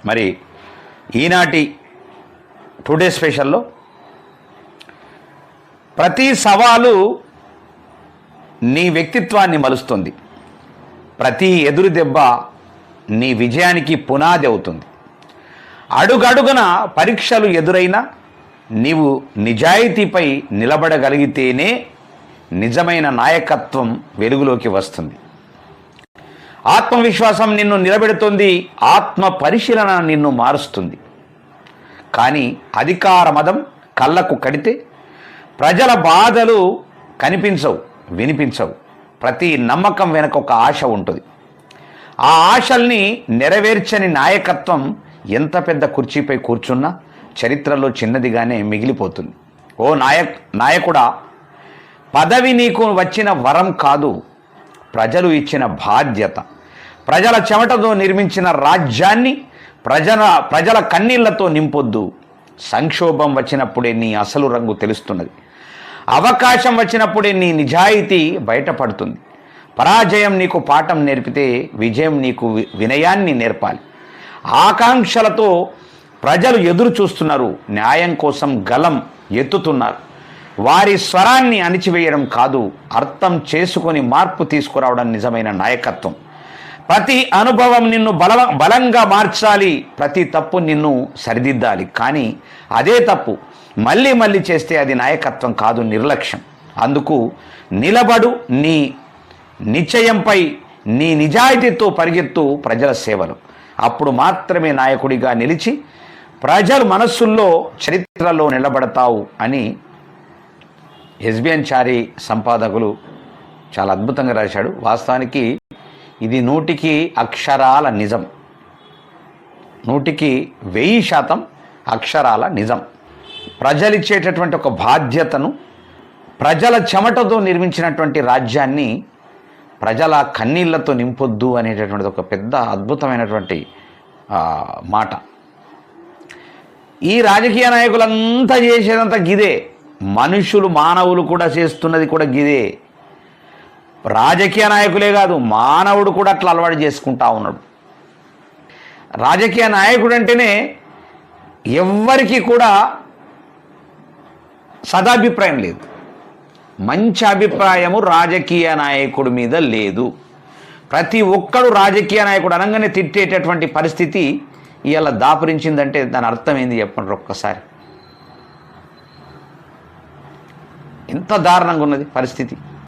మరి ఈనాటి టుడే స్పెషల్లో ప్రతి సవాలు నీ వ్యక్తిత్వాన్ని మలుస్తుంది. ప్రతి ఎదురు దెబ్బ నీ విజయానికి పునాది అవుతుంది. అడుగడుగున పరీక్షలు ఎదురైనా నీవు నిజాయితీపై నిలబడగలిగితేనే నిజమైన నాయకత్వం వెలుగులోకి వస్తుంది. ఆత్మవిశ్వాసం నిన్ను నిలబెడుతుంది, ఆత్మ పరిశీలన నిన్ను మారుస్తుంది. కానీ అధికార మదం కళ్ళకు కడితే ప్రజల బాధలు కనిపించవు, వినిపించవు. ప్రతి నమ్మకం వెనక ఒక ఆశ ఉంటుంది. ఆ ఆశల్ని నెరవేర్చని నాయకత్వం ఎంత పెద్ద కుర్చీపై కూర్చున్నా చరిత్రలో చిన్నదిగానే మిగిలిపోతుంది. ఓ నాయకుడా, పదవి నీకు వచ్చిన వరం కాదు, ప్రజలు ఇచ్చిన బాధ్యత. ప్రజల చెమటతో నిర్మించిన రాజ్యాన్ని ప్రజల కన్నీళ్లతో నింపొద్దు. సంక్షోభం వచ్చినప్పుడే నీ అసలు రంగు తెలుస్తున్నది. అవకాశం వచ్చినప్పుడే నీ నిజాయితీ బయటపడుతుంది. పరాజయం నీకు పాఠం నేర్పితే విజయం నీకు వినయాన్ని నేర్పాలి. ఆకాంక్షలతో ప్రజలు ఎదురు చూస్తున్నారు, న్యాయం కోసం గలం ఎత్తుతున్నారు. వారి స్వరాన్ని అణిచివేయడం కాదు, అర్థం చేసుకొని మార్పు తీసుకురావడం నిజమైన నాయకత్వం. ప్రతి అనుభవం నిన్ను బలంగా మార్చాలి, ప్రతి తప్పు నిన్ను సరిదిద్దాలి. కానీ అదే తప్పు మళ్ళీ మళ్ళీ చేస్తే అది నాయకత్వం కాదు, నిర్లక్ష్యం. అందుకు నిలబడు, నీ నిశ్చయంపై నీ నిజాయితీతో పరిగెత్తు ప్రజల సేవలు. అప్పుడు మాత్రమే నాయకుడిగా నిలిచి ప్రజల మనస్సుల్లో చరిత్రలో నిలబడతావు అని ఎస్బిఎన్ చారి సంపాదకులు చాలా అద్భుతంగా రాశాడు. వాస్తవానికి ఇది 100కి అక్షరాల నిజం, 100కి 1000% అక్షరాల నిజం. ప్రజలిచ్చేటటువంటి ఒక బాధ్యతను, ప్రజల చెమటతో నిర్మించినటువంటి రాజ్యాన్ని ప్రజల కన్నీళ్లతో నింపొద్దు అనేటటువంటిది ఒక పెద్ద అద్భుతమైనటువంటి మాట. ఈ రాజకీయ నాయకులంతా చేసేదంతా గిదే, మనుషులు మానవులు కూడా చేస్తున్నది కూడా గిదే. రాజకీయ నాయకులే కాదు, మానవుడు కూడా అట్లా అలవాటు చేసుకుంటా ఉన్నాడు. రాజకీయ నాయకుడు అంటేనే ఎవ్వరికీ కూడా సదాభిప్రాయం లేదు, మంచి అభిప్రాయము రాజకీయ నాయకుడి మీద లేదు. ప్రతి ఒక్కడు రాజకీయ నాయకుడు అనగానే తిట్టేటటువంటి పరిస్థితి ఇవాళ దాపురించిందంటే దాని అర్థం ఏంది చెప్పండి ఒక్కసారి. ఎంత దారుణంగా ఉన్నది పరిస్థితి.